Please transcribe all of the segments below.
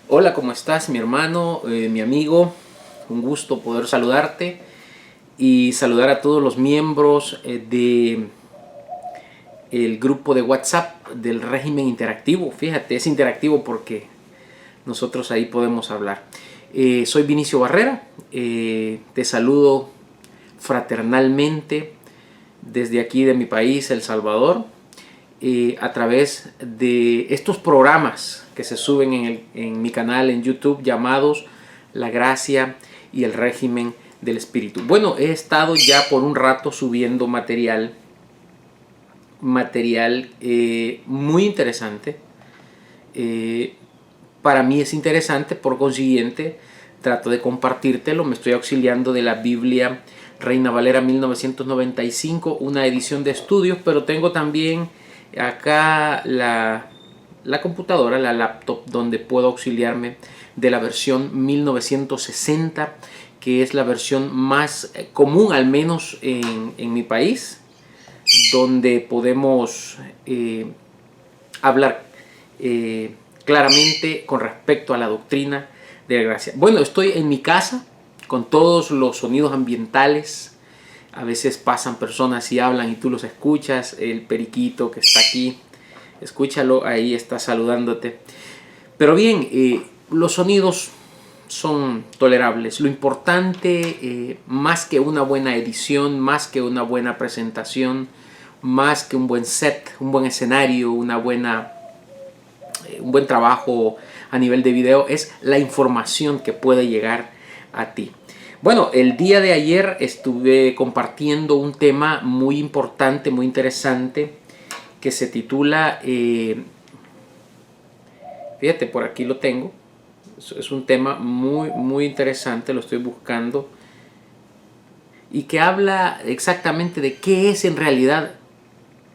Hola, ¿cómo estás, mi hermano, mi amigo? Un gusto poder saludarte y saludar a todos los miembros de el grupo de WhatsApp del régimen interactivo. Fíjate, es interactivo porque nosotros ahí podemos hablar. Soy Vinicio Barrera, te saludo fraternalmente desde aquí de mi país, El Salvador, a través de estos programas que se suben en mi canal en YouTube llamados La Gracia y el Régimen del Espíritu. Bueno, he estado ya por un rato subiendo material muy interesante. Para mí es interesante, por consiguiente trato de compartírtelo. Me estoy auxiliando de la Biblia Reina Valera 1995, una edición de estudios, pero tengo también acá la computadora, la laptop, donde puedo auxiliarme de la versión 1960, que es la versión más común, al menos en mi país, donde podemos hablar claramente con respecto a la doctrina de la gracia. Bueno, estoy en mi casa con todos los sonidos ambientales. A veces pasan personas y hablan y tú los escuchas. El periquito que está aquí, escúchalo, ahí está saludándote. Pero bien, los sonidos son tolerables. Lo importante, más que una buena edición, más que una buena presentación, más que un buen set, un buen escenario, un buen trabajo a nivel de video, es la información que puede llegar a ti. Bueno, el día de ayer estuve compartiendo un tema muy importante, muy interesante, que se titula, fíjate, por aquí lo tengo. Es un tema muy interesante, lo estoy buscando, y que habla exactamente de qué es en realidad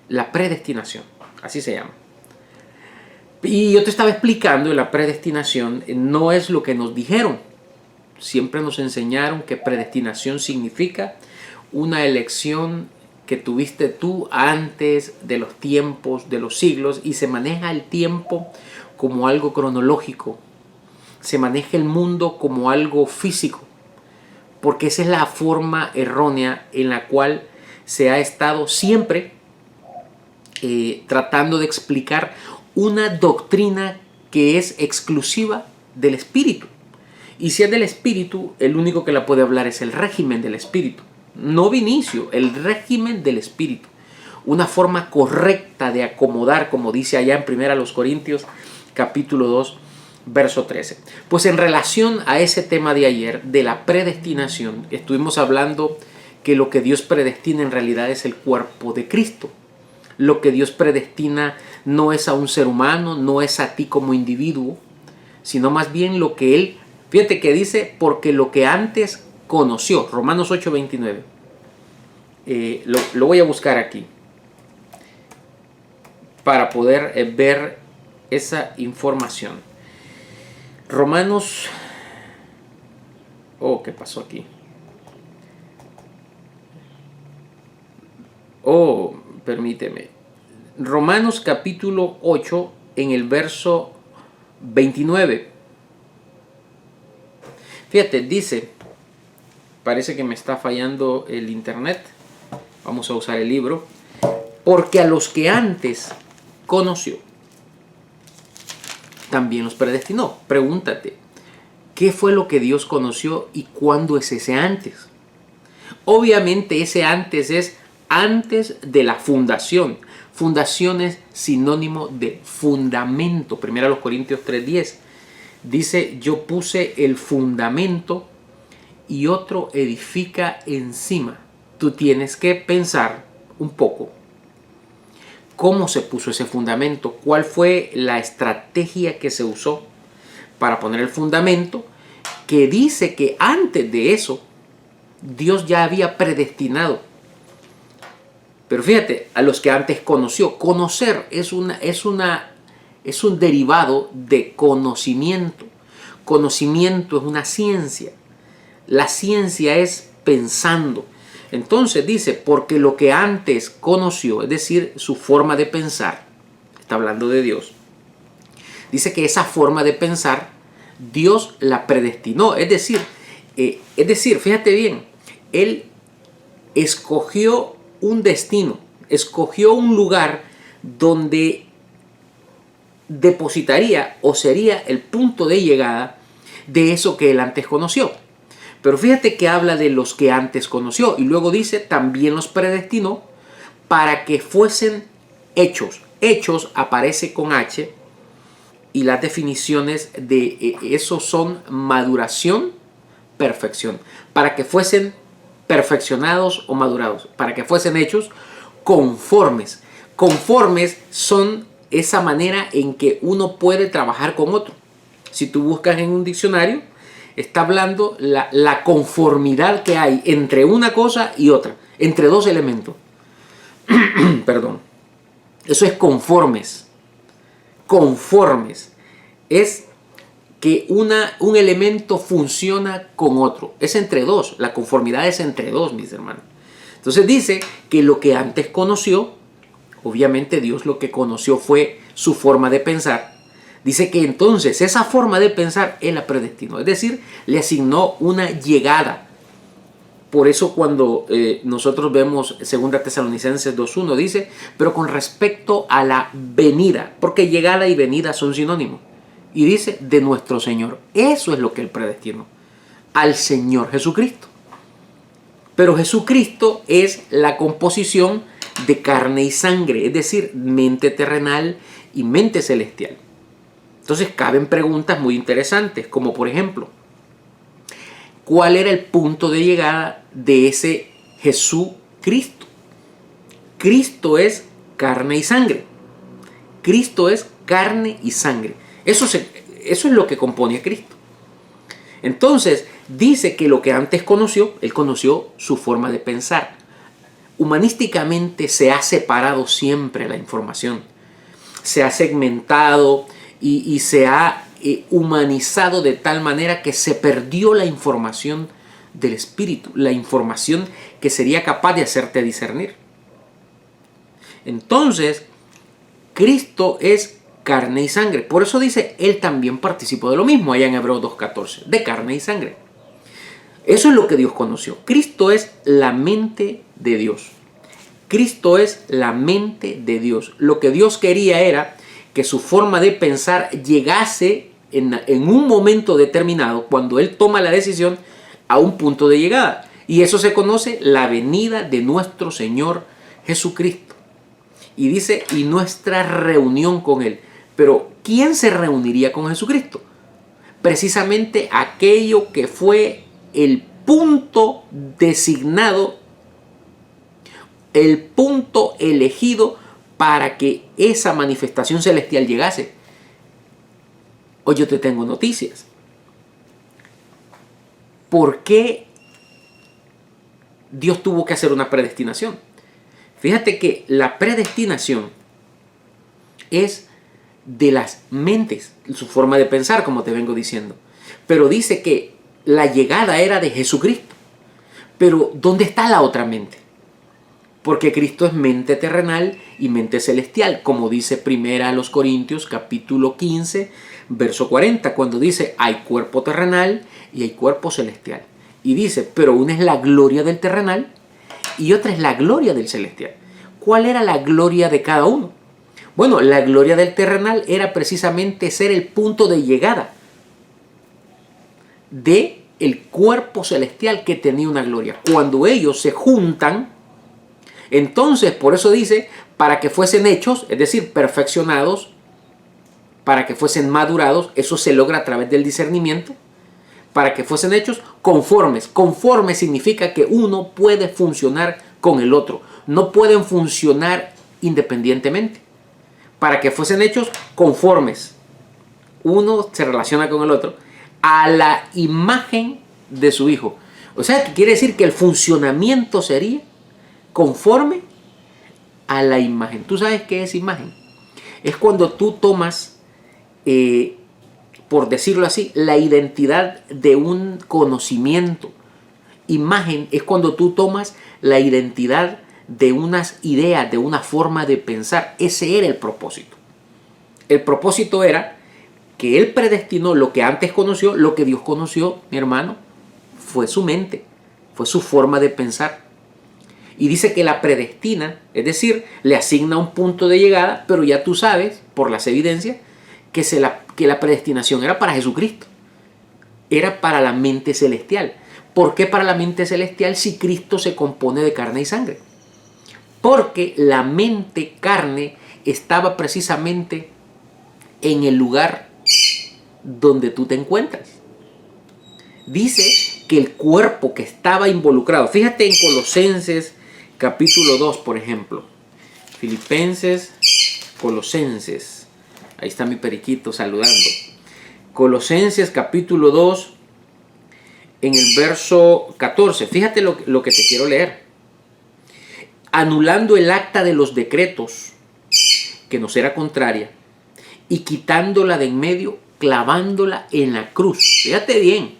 la predestinación, así se llama. Y yo te estaba explicando, la predestinación no es lo que nos dijeron. Siempre nos enseñaron que predestinación significa una elección que tuviste tú antes de los tiempos, de los siglos, y se maneja el tiempo como algo cronológico. Se maneja el mundo como algo físico, porque esa es la forma errónea en la cual se ha estado siempre tratando de explicar una doctrina que es exclusiva del espíritu. Y si es del espíritu, el único que la puede hablar es el régimen del espíritu. No Vinicio, el régimen del espíritu. Una forma correcta de acomodar, como dice allá en 1 Corintios capítulo 2, verso 13. Pues en relación a ese tema de ayer, de la predestinación, estuvimos hablando que lo que Dios predestina en realidad es el cuerpo de Cristo. Lo que Dios predestina no es a un ser humano, no es a ti como individuo, sino más bien lo que Él, fíjate que dice, porque lo que antes conoció, Romanos 8:29, lo voy a buscar aquí, para poder ver esa información. Romanos, ¿qué pasó aquí? Permíteme. Romanos capítulo 8 en el verso 29. Fíjate, dice, parece que me está fallando el internet. Vamos a usar el libro. Porque a los que antes conoció, también los predestinó. Pregúntate, ¿qué fue lo que Dios conoció y cuándo es ese antes? Obviamente ese antes es antes de la fundación. Fundación es sinónimo de fundamento. 1 Corintios 3:10 dice, yo puse el fundamento y otro edifica encima. Tú tienes que pensar un poco cómo se puso ese fundamento, cuál fue la estrategia que se usó para poner el fundamento, que dice que antes de eso Dios ya había predestinado. Pero fíjate, a los que antes conoció. Conocer es un derivado de conocimiento. Conocimiento es una ciencia. La ciencia es pensando. Entonces dice, porque lo que antes conoció, es decir, su forma de pensar, está hablando de Dios, dice que esa forma de pensar Dios la predestinó. Es decir, fíjate bien, Él escogió un destino, escogió un lugar donde depositaría o sería el punto de llegada de eso que Él antes conoció. Pero fíjate que habla de los que antes conoció y luego dice también los predestinó para que fuesen hechos. Hechos aparece con H y las definiciones de eso son maduración, perfección. Para que fuesen perfeccionados o madurados, para que fuesen hechos conformes. Conformes son esa manera en que uno puede trabajar con otro. Si tú buscas en un diccionario, está hablando la conformidad que hay entre una cosa y otra, entre dos elementos. Perdón. Eso es conformes. Conformes. Es que un elemento funciona con otro. Es entre dos. La conformidad es entre dos, mis hermanos. Entonces dice que lo que antes conoció, obviamente Dios lo que conoció fue su forma de pensar. Dice que entonces esa forma de pensar Él la predestinó. Es decir, le asignó una llegada. Por eso cuando nosotros vemos 2 Tesalonicenses 2.1 dice, pero con respecto a la venida, porque llegada y venida son sinónimos. Y dice, de nuestro Señor. Eso es lo que Él predestinó. Al Señor Jesucristo. Pero Jesucristo es la composición de carne y sangre. Es decir, mente terrenal y mente celestial. Entonces caben preguntas muy interesantes. Como por ejemplo, ¿cuál era el punto de llegada de ese Jesucristo? Cristo es carne y sangre. Cristo es carne y sangre. Eso es lo que compone a Cristo. Entonces, dice que lo que antes conoció, Él conoció su forma de pensar. Humanísticamente se ha separado siempre la información. Se ha segmentado y se ha humanizado de tal manera que se perdió la información del Espíritu, la información que sería capaz de hacerte discernir. Entonces, Cristo es carne y sangre. Por eso dice, Él también participó de lo mismo, allá en Hebreos 2.14, de carne y sangre. Eso es lo que Dios conoció. Cristo es la mente de Dios. Cristo es la mente de Dios. Lo que Dios quería era que su forma de pensar llegase en un momento determinado, cuando Él toma la decisión, a un punto de llegada. Y eso se conoce la venida de nuestro Señor Jesucristo. Y dice, y nuestra reunión con Él. Pero, ¿quién se reuniría con Jesucristo? Precisamente aquello que fue el punto designado, el punto elegido para que esa manifestación celestial llegase. Hoy yo te tengo noticias. ¿Por qué Dios tuvo que hacer una predestinación? Fíjate que la predestinación es de las mentes, su forma de pensar, como te vengo diciendo. Pero dice que la llegada era de Jesucristo. Pero ¿dónde está la otra mente? Porque Cristo es mente terrenal y mente celestial, como dice 1 Corintios capítulo 15, verso 40, cuando dice, hay cuerpo terrenal y hay cuerpo celestial. Y dice, pero una es la gloria del terrenal y otra es la gloria del celestial. ¿Cuál era la gloria de cada uno? Bueno, la gloria del terrenal era precisamente ser el punto de llegada de el cuerpo celestial que tenía una gloria. Cuando ellos se juntan, entonces, por eso dice, para que fuesen hechos, es decir, perfeccionados, para que fuesen madurados, eso se logra a través del discernimiento, para que fuesen hechos conformes. Conforme significa que uno puede funcionar con el otro, no pueden funcionar independientemente. Para que fuesen hechos conformes, uno se relaciona con el otro, a la imagen de su Hijo. O sea, que quiere decir que el funcionamiento sería conforme a la imagen. ¿Tú sabes qué es imagen? Es cuando tú tomas, por decirlo así, la identidad de un conocimiento. Imagen es cuando tú tomas la identidad de unas ideas, de una forma de pensar. Ese era el propósito. El propósito era que Él predestinó, lo que antes conoció, lo que Dios conoció, mi hermano, fue su mente, fue su forma de pensar. Y dice que la predestina, es decir, le asigna un punto de llegada, pero ya tú sabes, por las evidencias, que la predestinación era para Jesucristo. Era para la mente celestial. ¿Por qué para la mente celestial si Cristo se compone de carne y sangre? Porque la mente carne estaba precisamente en el lugar donde tú te encuentras. Dice que el cuerpo que estaba involucrado, fíjate en Colosenses capítulo 2, por ejemplo. Filipenses, Colosenses. Ahí está mi periquito saludando. Colosenses capítulo 2, en el verso 14. Fíjate lo que te quiero leer. Anulando el acta de los decretos, que nos era contraria, y quitándola de en medio, clavándola en la cruz. Fíjate bien.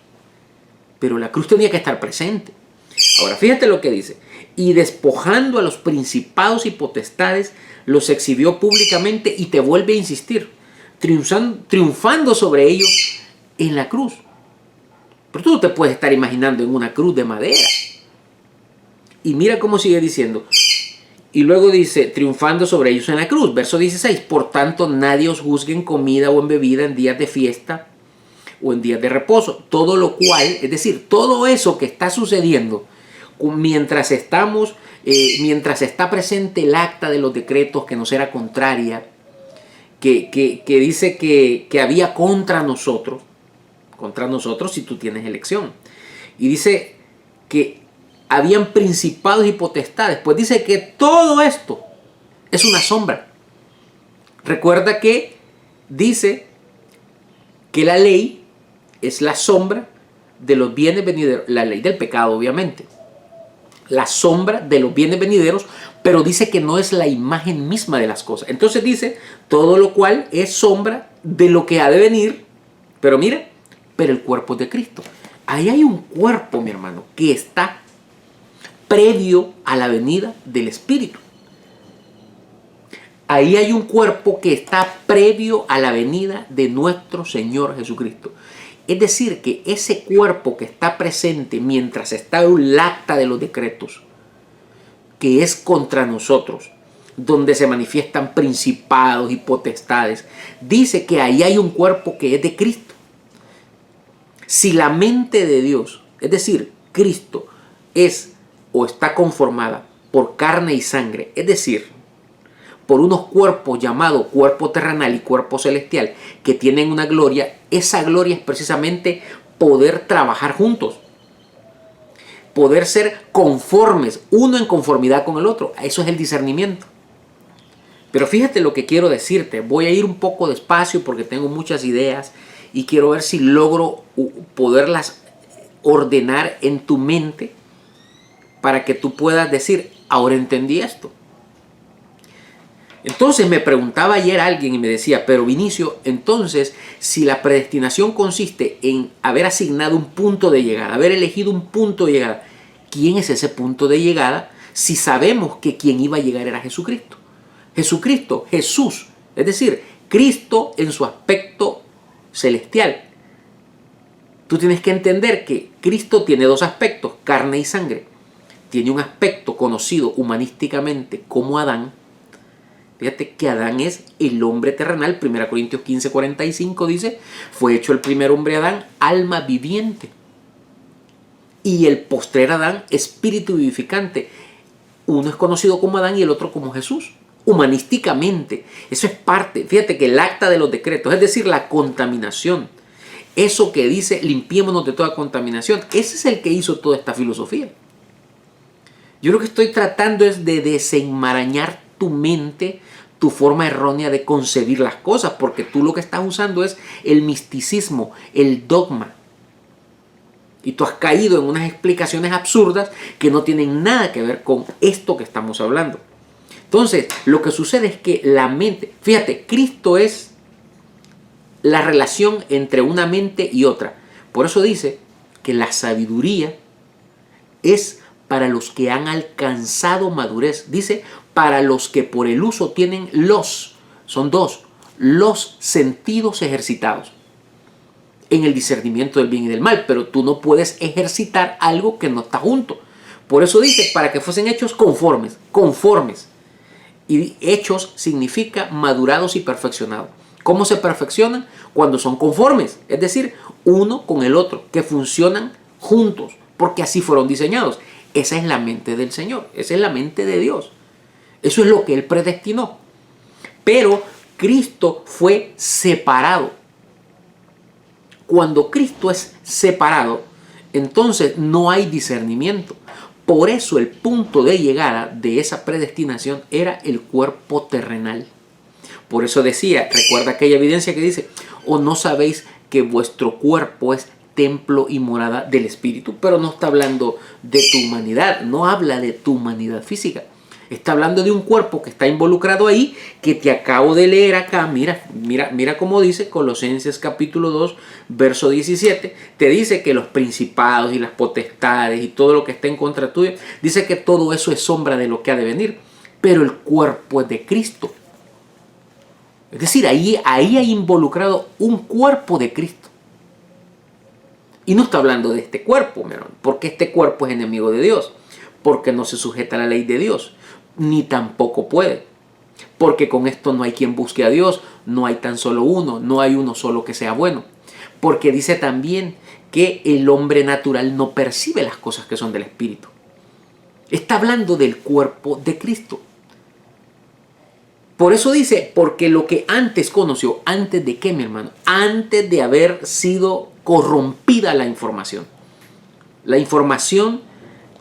Pero la cruz tenía que estar presente. Ahora, fíjate lo que dice. Y despojando a los principados y potestades, los exhibió públicamente, y te vuelve a insistir, triunfando sobre ellos en la cruz. Pero tú no te puedes estar imaginando en una cruz de madera. Y mira cómo sigue diciendo. Y luego dice, triunfando sobre ellos en la cruz. Verso 16. Por tanto, nadie os juzgue en comida o en bebida, en días de fiesta o en días de reposo. Todo lo cual, es decir, todo eso que está sucediendo mientras está presente el acta de los decretos que nos era contraria, que dice que había contra nosotros si tú tienes elección. Y dice que habían principados y potestades. Pues dice que todo esto es una sombra. Recuerda que dice que la ley es la sombra de los bienes venideros. La ley del pecado, obviamente. La sombra de los bienes venideros, pero dice que no es la imagen misma de las cosas. Entonces dice, todo lo cual es sombra de lo que ha de venir. Pero mira, pero el cuerpo es de Cristo. Ahí hay un cuerpo, mi hermano, que está previo a la venida del Espíritu. Ahí hay un cuerpo que está previo a la venida de nuestro Señor Jesucristo. Es decir, que ese cuerpo que está presente mientras está el acta de los decretos, que es contra nosotros, donde se manifiestan principados y potestades, dice que ahí hay un cuerpo que es de Cristo. Si la mente de Dios, es decir, Cristo, es o está conformada por carne y sangre, es decir, por unos cuerpos llamados cuerpo terrenal y cuerpo celestial que tienen una gloria, esa gloria es precisamente poder trabajar juntos, poder ser conformes, uno en conformidad con el otro. Eso es el discernimiento. Pero fíjate lo que quiero decirte, voy a ir un poco despacio porque tengo muchas ideas y quiero ver si logro poderlas ordenar en tu mente para que tú puedas decir, ahora entendí esto. Entonces me preguntaba ayer alguien y me decía, pero Vinicio, entonces si la predestinación consiste en haber asignado un punto de llegada, haber elegido un punto de llegada, ¿quién es ese punto de llegada si sabemos que quien iba a llegar era Jesucristo? Jesucristo, Jesús, es decir, Cristo en su aspecto celestial. Tú tienes que entender que Cristo tiene dos aspectos, carne y sangre. Tiene un aspecto conocido humanísticamente como Adán. Fíjate que Adán es el hombre terrenal. 1 Corintios 15:45 dice, fue hecho el primer hombre Adán, alma viviente. Y el postrer Adán, espíritu vivificante. Uno es conocido como Adán y el otro como Jesús. Humanísticamente. Eso es parte. Fíjate que el acta de los decretos, es decir, la contaminación. Eso que dice, limpiémonos de toda contaminación. Ese es el que hizo toda esta filosofía. Yo lo que estoy tratando es de desenmarañar tu mente, tu forma errónea de concebir las cosas, porque tú lo que estás usando es el misticismo, el dogma. Y tú has caído en unas explicaciones absurdas que no tienen nada que ver con esto que estamos hablando. Entonces, lo que sucede es que la mente, fíjate, Cristo es la relación entre una mente y otra. Por eso dice que la sabiduría es para los que han alcanzado madurez. Dice, para los que por el uso tienen son dos, los sentidos ejercitados en el discernimiento del bien y del mal, pero tú no puedes ejercitar algo que no está junto. Por eso dice, para que fuesen hechos conformes, conformes. Y hechos significa madurados y perfeccionados. ¿Cómo se perfeccionan? Cuando son conformes, es decir, uno con el otro, que funcionan juntos, porque así fueron diseñados. Esa es la mente del Señor, esa es la mente de Dios. Eso es lo que Él predestinó. Pero Cristo fue separado. Cuando Cristo es separado, entonces no hay discernimiento. Por eso el punto de llegada de esa predestinación era el cuerpo terrenal. Por eso decía, recuerda aquella evidencia que dice, ¿o no sabéis que vuestro cuerpo es templo y morada del Espíritu? Pero no está hablando de tu humanidad, no habla de tu humanidad física. Está hablando de un cuerpo que está involucrado ahí, que te acabo de leer acá. Mira cómo dice Colosenses capítulo 2, verso 17. Te dice que los principados y las potestades y todo lo que está en contra tuya, dice que todo eso es sombra de lo que ha de venir. Pero el cuerpo es de Cristo. Es decir, ahí hay involucrado un cuerpo de Cristo. Y no está hablando de este cuerpo, porque este cuerpo es enemigo de Dios, porque no se sujeta a la ley de Dios, ni tampoco puede, porque con esto no hay quien busque a Dios, no hay tan solo uno, no hay uno solo que sea bueno, porque dice también que el hombre natural no percibe las cosas que son del Espíritu. Está hablando del cuerpo de Cristo. Por eso dice, porque lo que antes conoció, ¿antes de qué, mi hermano? Antes de haber sido corrompida la información. La información,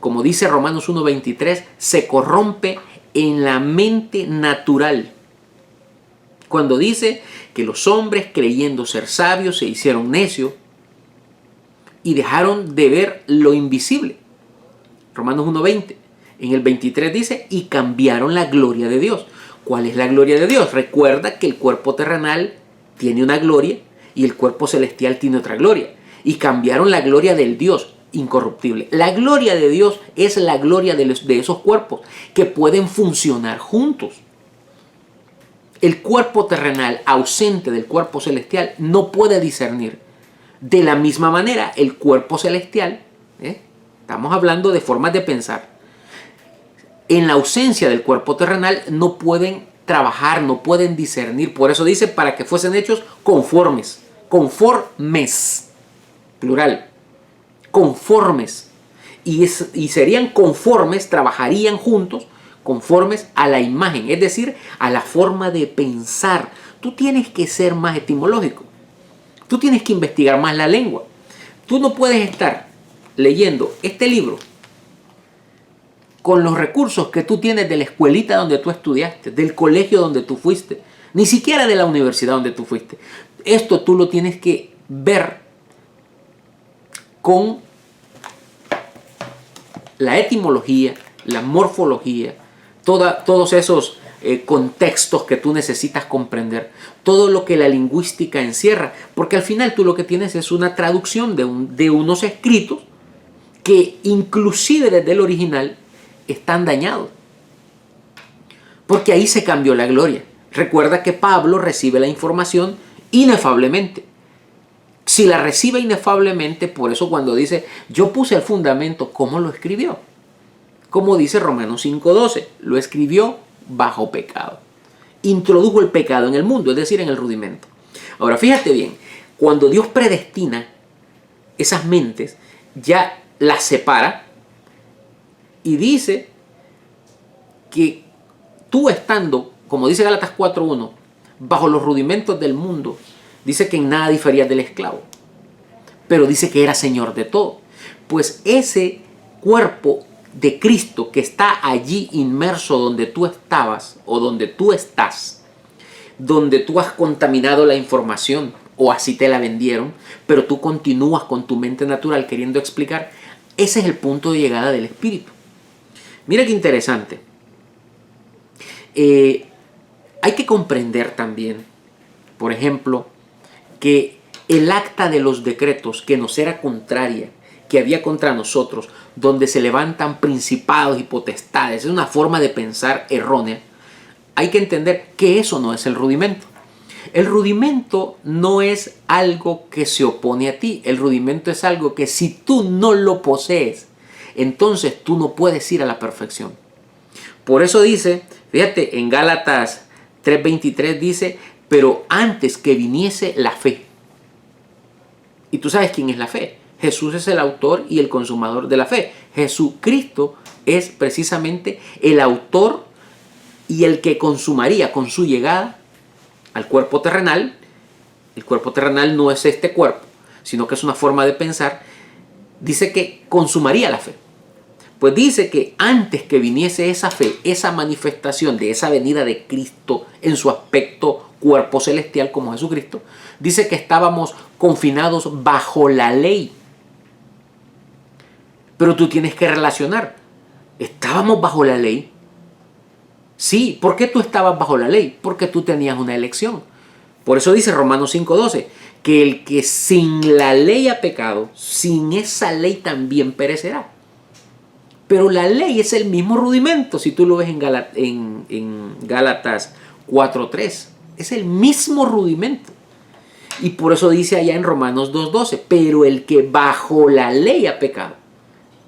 como dice Romanos 1:23, se corrompe en la mente natural. Cuando dice que los hombres, creyendo ser sabios, se hicieron necios y dejaron de ver lo invisible. Romanos 1:20. En el 23 dice, y cambiaron la gloria de Dios. ¿Cuál es la gloria de Dios? Recuerda que el cuerpo terrenal tiene una gloria y el cuerpo celestial tiene otra gloria. Y cambiaron la gloria del Dios incorruptible. La gloria de Dios es la gloria de esos cuerpos que pueden funcionar juntos. El cuerpo terrenal ausente del cuerpo celestial no puede discernir. De la misma manera, el cuerpo celestial, estamos hablando de formas de pensar, en la ausencia del cuerpo terrenal no pueden trabajar, no pueden discernir. Por eso dice, para que fuesen hechos conformes. Conformes. Plural. Conformes. Y serían conformes, trabajarían juntos, conformes a la imagen, es decir, a la forma de pensar. Tú tienes que ser más etimológico. Tú tienes que investigar más la lengua. Tú no puedes estar leyendo este libro con los recursos que tú tienes de la escuelita donde tú estudiaste, del colegio donde tú fuiste, ni siquiera de la universidad donde tú fuiste. Esto tú lo tienes que ver con la etimología, la morfología, todos esos contextos que tú necesitas comprender, todo lo que la lingüística encierra, porque al final tú lo que tienes es una traducción de unos escritos que inclusive desde el original están dañados, porque ahí se cambió la gloria. Recuerda que Pablo recibe la información inefablemente. Si la recibe inefablemente, por eso cuando dice yo puse el fundamento, ¿cómo lo escribió? Como dice Romanos 5:12, lo escribió bajo pecado. Introdujo el pecado en el mundo, es decir, en el rudimento. Ahora fíjate bien, cuando Dios predestina esas mentes, ya las separa y dice que tú estando, como dice Gálatas 4:1, bajo los rudimentos del mundo, dice que en nada diferías del esclavo, pero dice que era Señor de todo. Pues ese cuerpo de Cristo que está allí inmerso donde tú estabas o donde tú estás, donde tú has contaminado la información o así te la vendieron, pero tú continúas con tu mente natural queriendo explicar, ese es el punto de llegada del Espíritu. Mira qué interesante. Hay que comprender también, por ejemplo, que el acta de los decretos que nos era contraria, que había contra nosotros, donde se levantan principados y potestades, es una forma de pensar errónea. Hay que entender que eso no es el rudimento. El rudimento no es algo que se opone a ti. El rudimento es algo que si tú no lo posees, entonces tú no puedes ir a la perfección. Por eso dice, fíjate, en Gálatas 3:23 dice, pero antes que viniese la fe. Y tú sabes quién es la fe. Jesús es el autor y el consumador de la fe. Jesucristo es precisamente el autor y el que consumaría con su llegada al cuerpo terrenal. El cuerpo terrenal no es este cuerpo, sino que es una forma de pensar. Dice que consumaría la fe. Pues dice que antes que viniese esa fe, esa manifestación de esa venida de Cristo en su aspecto cuerpo celestial como Jesucristo, dice que estábamos confinados bajo la ley. Pero tú tienes que relacionar. ¿Estábamos bajo la ley? Sí. ¿Por qué tú estabas bajo la ley? Porque tú tenías una elección. Por eso dice Romanos 5:12, que el que sin la ley ha pecado, sin esa ley también perecerá. Pero la ley es el mismo rudimento, si tú lo ves en Gálatas 4:3. Es el mismo rudimento. Y por eso dice allá en Romanos 2:12, pero el que bajo la ley ha pecado,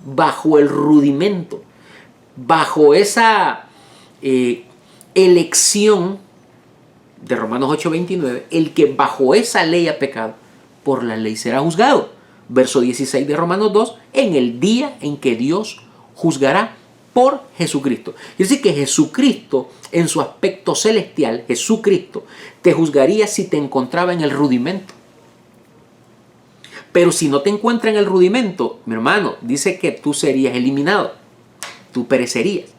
bajo el rudimento, bajo esa elección de Romanos 8:29, el que bajo esa ley ha pecado, por la ley será juzgado. Verso 16 de Romanos 2, en el día en que Dios juzgará por Jesucristo. Es decir, que Jesucristo, en su aspecto celestial, Jesucristo, te juzgaría si te encontraba en el rudimento. Pero si no te encuentra en el rudimento, mi hermano, dice que tú serías eliminado. Tú perecerías.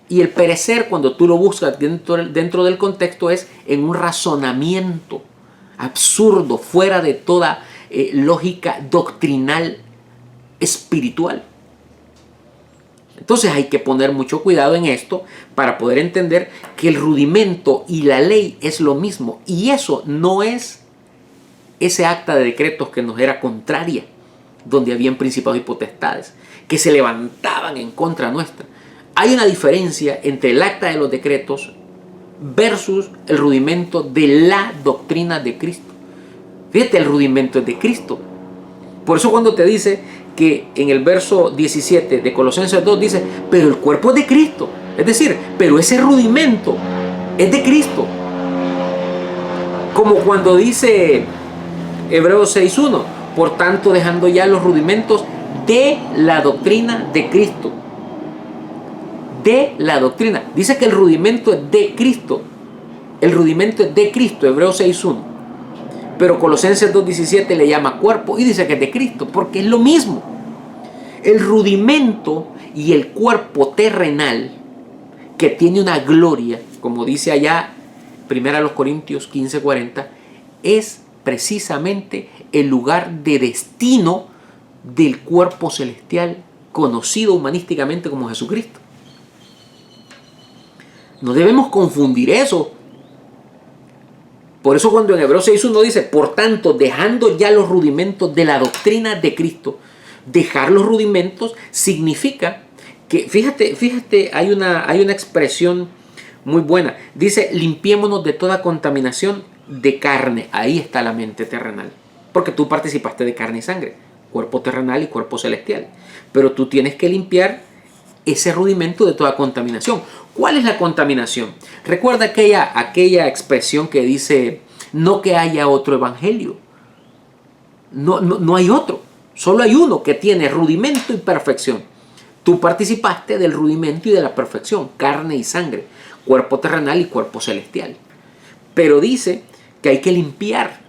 Y el perecer, cuando tú lo buscas dentro del contexto, es en un razonamiento absurdo, fuera de toda lógica doctrinal espiritual. Entonces hay que poner mucho cuidado en esto para poder entender que el rudimento y la ley es lo mismo. Y eso no es ese acta de decretos que nos era contraria, donde habían principados y potestades que se levantaban en contra nuestra. Hay una diferencia entre el acta de los decretos versus el rudimento de la doctrina de Cristo. Fíjate, el rudimento es de Cristo. Por eso cuando te dice que en el verso 17 de Colosenses 2 dice, pero el cuerpo es de Cristo. Es decir, pero ese rudimento es de Cristo. Como cuando dice Hebreos 6:1, por tanto dejando ya los rudimentos de la doctrina de Cristo. De la doctrina. Dice que el rudimento es de Cristo. El rudimento es de Cristo, Hebreos 6:1. Pero Colosenses 2:17 le llama cuerpo y dice que es de Cristo, porque es lo mismo. El rudimento y el cuerpo terrenal, que tiene una gloria, como dice allá 1 Corintios 15:40, es precisamente el lugar de destino del cuerpo celestial conocido humanísticamente como Jesucristo. No debemos confundir eso. Por eso cuando en Hebreos 6:1 dice, por tanto, dejando ya los rudimentos de la doctrina de Cristo, dejar los rudimentos significa que, fíjate, hay una expresión muy buena. Dice, limpiémonos de toda contaminación de carne. Ahí está la mente terrenal. Porque tú participaste de carne y sangre, cuerpo terrenal y cuerpo celestial. Pero tú tienes que limpiar ese rudimento de toda contaminación. ¿Cuál es la contaminación? Recuerda aquella expresión que dice, no que haya otro evangelio. No hay otro. Solo hay uno que tiene rudimento y perfección. Tú participaste del rudimento y de la perfección, carne y sangre, cuerpo terrenal y cuerpo celestial. Pero dice que hay que limpiar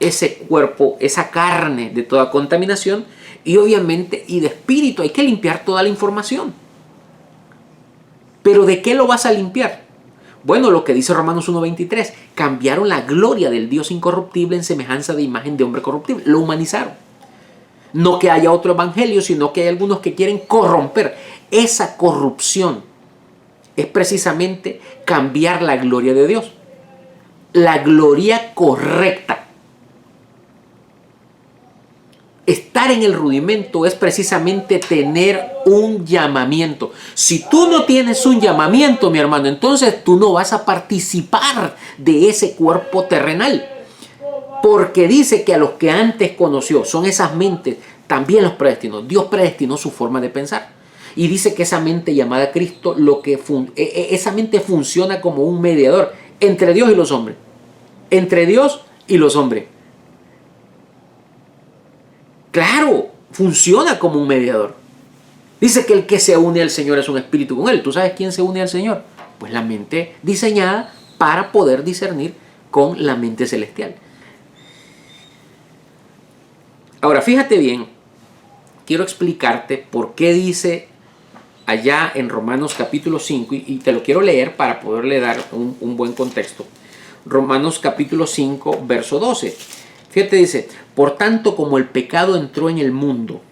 ese cuerpo, esa carne de toda contaminación y obviamente y de espíritu. Hay que limpiar toda la información. ¿Pero de qué lo vas a limpiar? Bueno, lo que dice Romanos 1:23, cambiaron la gloria del Dios incorruptible en semejanza de imagen de hombre corruptible. Lo humanizaron. No que haya otro evangelio, sino que hay algunos que quieren corromper. Esa corrupción es precisamente cambiar la gloria de Dios. La gloria correcta. Estar en el rudimento es precisamente tener un llamamiento. Si tú no tienes un llamamiento, mi hermano, entonces tú no vas a participar de ese cuerpo terrenal. Porque dice que a los que antes conoció, son esas mentes, también los predestinó. Dios predestinó su forma de pensar. Y dice que esa mente llamada Cristo, esa mente funciona como un mediador entre Dios y los hombres. Entre Dios y los hombres. Claro, funciona como un mediador. Dice que el que se une al Señor es un espíritu con Él. ¿Tú sabes quién se une al Señor? Pues la mente diseñada para poder discernir con la mente celestial. Ahora, fíjate bien, quiero explicarte por qué dice allá en Romanos capítulo 5, y te lo quiero leer para poderle dar un buen contexto. Romanos capítulo 5, verso 12. Fíjate, dice, por tanto como el pecado entró en el mundo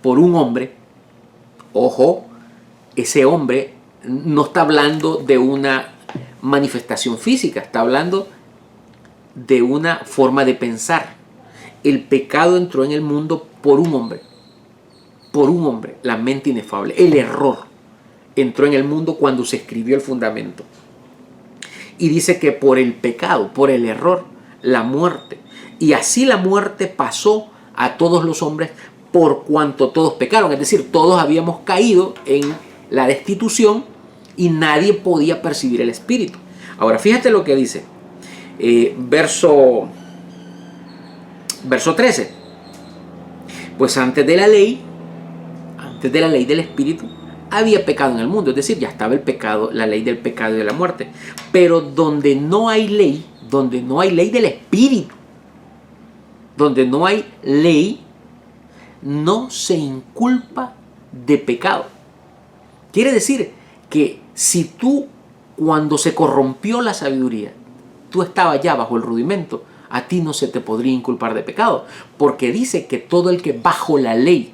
por un hombre, ojo, ese hombre no está hablando de una manifestación física, está hablando de una forma de pensar. El pecado entró en el mundo por un hombre, la mente inefable. El error entró en el mundo cuando se escribió el fundamento. Y dice que por el pecado, por el error, la muerte. Y así la muerte pasó a todos los hombres por cuanto todos pecaron. Es decir, todos habíamos caído en la destitución y nadie podía percibir el Espíritu. Ahora, fíjate lo que dice. Verso 13. Pues antes de la ley del Espíritu, había pecado en el mundo. Es decir, ya estaba el pecado, la ley del pecado y de la muerte. Pero donde no hay ley del Espíritu, donde no hay ley, no se inculpa de pecado. Quiere decir que si tú, cuando se corrompió la sabiduría, tú estabas ya bajo el rudimento, a ti no se te podría inculpar de pecado. Porque dice que todo el que bajo la ley,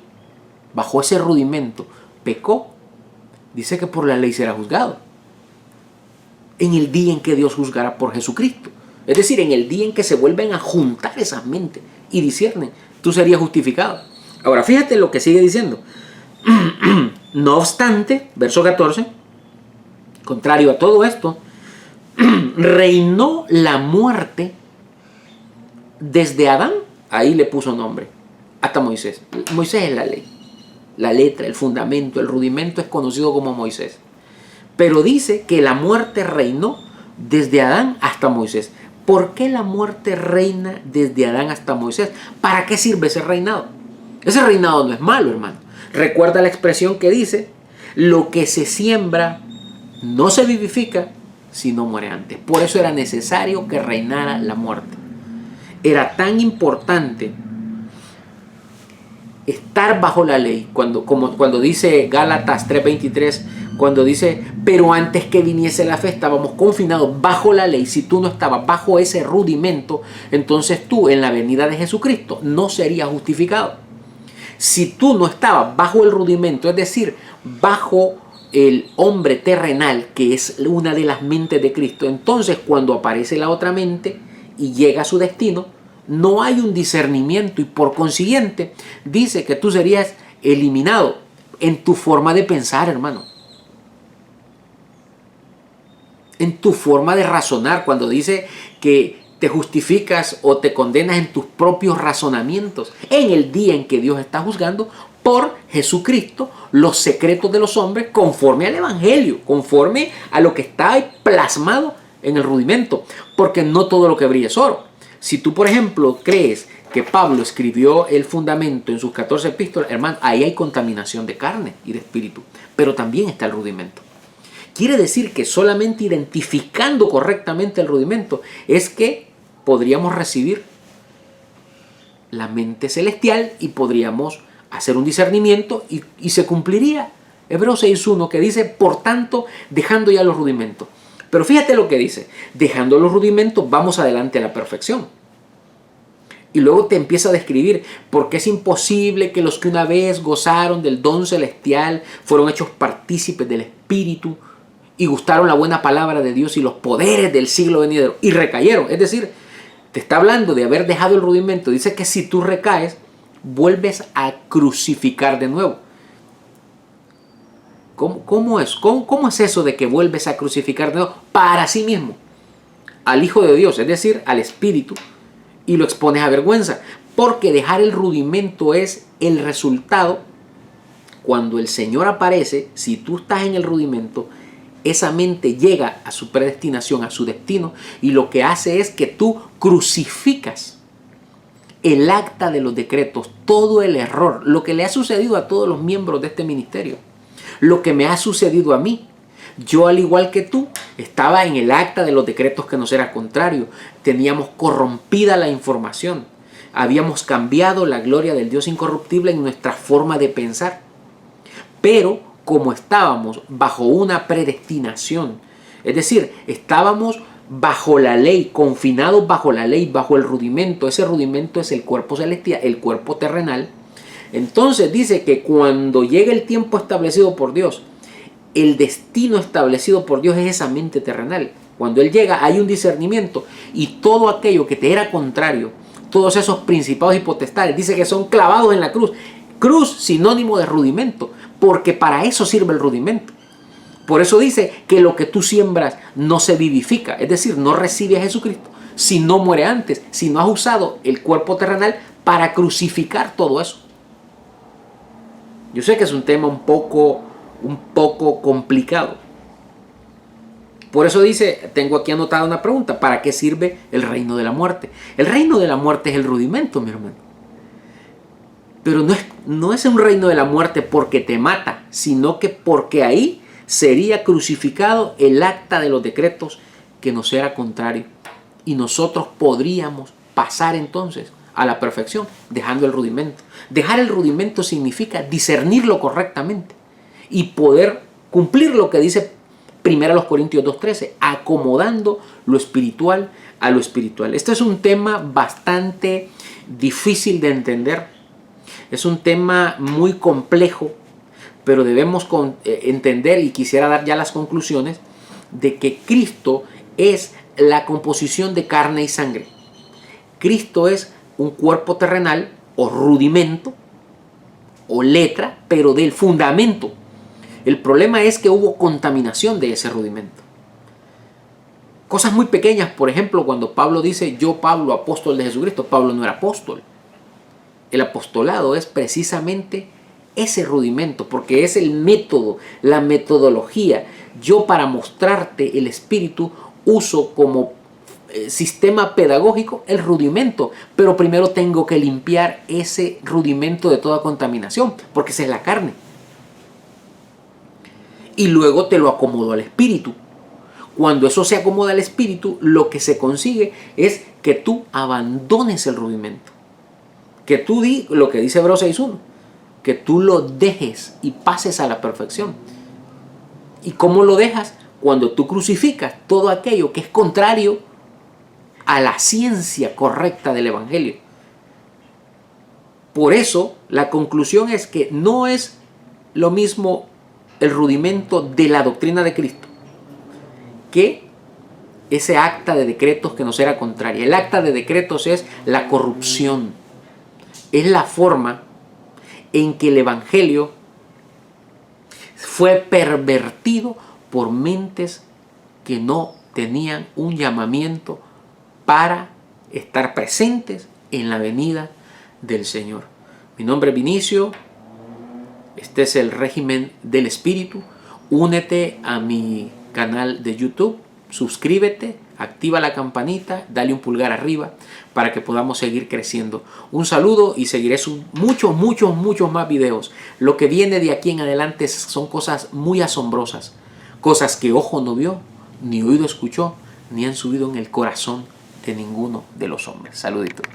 bajo ese rudimento, pecó, dice que por la ley será juzgado. En el día en que Dios juzgará por Jesucristo. Es decir, en el día en que se vuelven a juntar esas mentes y disciernen, tú serías justificado. Ahora, fíjate lo que sigue diciendo. No obstante, verso 14, contrario a todo esto, reinó la muerte desde Adán, ahí le puso nombre, hasta Moisés. Moisés es la ley, la letra, el fundamento, el rudimento es conocido como Moisés. Pero dice que la muerte reinó desde Adán hasta Moisés. ¿Por qué la muerte reina desde Adán hasta Moisés? ¿Para qué sirve ese reinado? Ese reinado no es malo, hermano. Recuerda la expresión que dice, lo que se siembra no se vivifica si no muere antes. Por eso era necesario que reinara la muerte. Era tan importante estar bajo la ley, cuando dice Gálatas 3:23, cuando dice, pero antes que viniese la fe estábamos confinados bajo la ley. Si tú no estabas bajo ese rudimento, entonces tú en la venida de Jesucristo no serías justificado. Si tú no estabas bajo el rudimento, es decir, bajo el hombre terrenal, que es una de las mentes de Cristo, entonces cuando aparece la otra mente y llega a su destino, no hay un discernimiento y por consiguiente dice que tú serías eliminado en tu forma de pensar, hermano. En tu forma de razonar, cuando dice que te justificas o te condenas en tus propios razonamientos, en el día en que Dios está juzgando por Jesucristo los secretos de los hombres conforme al Evangelio, conforme a lo que está plasmado en el rudimento, porque no todo lo que brilla es oro. Si tú, por ejemplo, crees que Pablo escribió el fundamento en sus 14 epístolas, hermano, ahí hay contaminación de carne y de espíritu, pero también está el rudimento. Quiere decir que solamente identificando correctamente el rudimento es que podríamos recibir la mente celestial y podríamos hacer un discernimiento y se cumpliría Hebreos 6.1, que dice, por tanto, dejando ya los rudimentos. Pero fíjate lo que dice, dejando los rudimentos vamos adelante a la perfección. Y luego te empieza a describir por qué es imposible que los que una vez gozaron del don celestial fueron hechos partícipes del Espíritu y gustaron la buena palabra de Dios y los poderes del siglo venidero y recayeron. Es decir, te está hablando de haber dejado el rudimento. Dice que si tú recaes, vuelves a crucificar de nuevo. ¿Cómo es? ¿Cómo es eso de que vuelves a crucificar de nuevo para sí mismo al Hijo de Dios, es decir, al Espíritu, y lo expones a vergüenza? Porque dejar el rudimento es el resultado. Cuando el Señor aparece, si tú estás en el rudimento, esa mente llega a su predestinación, a su destino, y lo que hace es que tú crucificas el acta de los decretos, todo el error, lo que le ha sucedido a todos los miembros de este ministerio, lo que me ha sucedido a mí. Yo, al igual que tú, estaba en el acta de los decretos que nos era contrario. Teníamos corrompida la información. Habíamos cambiado la gloria del Dios incorruptible en nuestra forma de pensar. Pero como estábamos bajo una predestinación, es decir, estábamos bajo la ley, confinados bajo la ley, bajo el rudimento. Ese rudimento es el cuerpo celestial, el cuerpo terrenal. Entonces dice que cuando llega el tiempo establecido por Dios, el destino establecido por Dios es esa mente terrenal. Cuando Él llega hay un discernimiento y todo aquello que te era contrario, todos esos principados y potestades, dice que son clavados en la cruz. Cruz, sinónimo de rudimento, porque para eso sirve el rudimento. Por eso dice que lo que tú siembras no se vivifica, es decir, no recibe a Jesucristo si no muere antes, si no has usado el cuerpo terrenal para crucificar todo eso. Yo sé que es un tema un poco complicado. Por eso dice, tengo aquí anotada una pregunta: ¿para qué sirve el reino de la muerte? El reino de la muerte es el rudimento, mi hermano. Pero no es un reino de la muerte porque te mata, sino que porque ahí sería crucificado el acta de los decretos que nos era contrario. Y nosotros podríamos pasar entonces a la perfección dejando el rudimento. Dejar el rudimento significa discernirlo correctamente y poder cumplir lo que dice 1 Corintios 2:13, acomodando lo espiritual a lo espiritual. Este es un tema bastante difícil de entender. Es un tema muy complejo, pero debemos entender, y quisiera dar ya las conclusiones, de que Cristo es la composición de carne y sangre. Cristo es un cuerpo terrenal o rudimento o letra, pero del fundamento. El problema es que hubo contaminación de ese rudimento. Cosas muy pequeñas, por ejemplo, cuando Pablo dice: yo, Pablo, apóstol de Jesucristo. Pablo no era apóstol. El apostolado es precisamente ese rudimento, porque es el método, la metodología. Yo, para mostrarte el Espíritu, uso como sistema pedagógico el rudimento, pero primero tengo que limpiar ese rudimento de toda contaminación, porque esa es la carne. Y luego te lo acomodo al Espíritu. Cuando eso se acomoda al Espíritu, lo que se consigue es que tú abandones el rudimento. Que tú lo que dice Hebreos 6:1, que tú lo dejes y pases a la perfección. ¿Y cómo lo dejas? Cuando tú crucificas todo aquello que es contrario a la ciencia correcta del Evangelio. Por eso la conclusión es que no es lo mismo el rudimento de la doctrina de Cristo que ese acta de decretos que nos era contraria. El acta de decretos es la corrupción. Es la forma en que el Evangelio fue pervertido por mentes que no tenían un llamamiento para estar presentes en la venida del Señor. Mi nombre es Vinicio. Este es el régimen del Espíritu. Únete a mi canal de YouTube. Suscríbete, activa la campanita, dale un pulgar arriba para que podamos seguir creciendo. Un saludo y seguiré muchos más videos. Lo que viene de aquí en adelante son cosas muy asombrosas. Cosas que ojo no vio, ni oído escuchó, ni han subido en el corazón de ninguno de los hombres. Saluditos.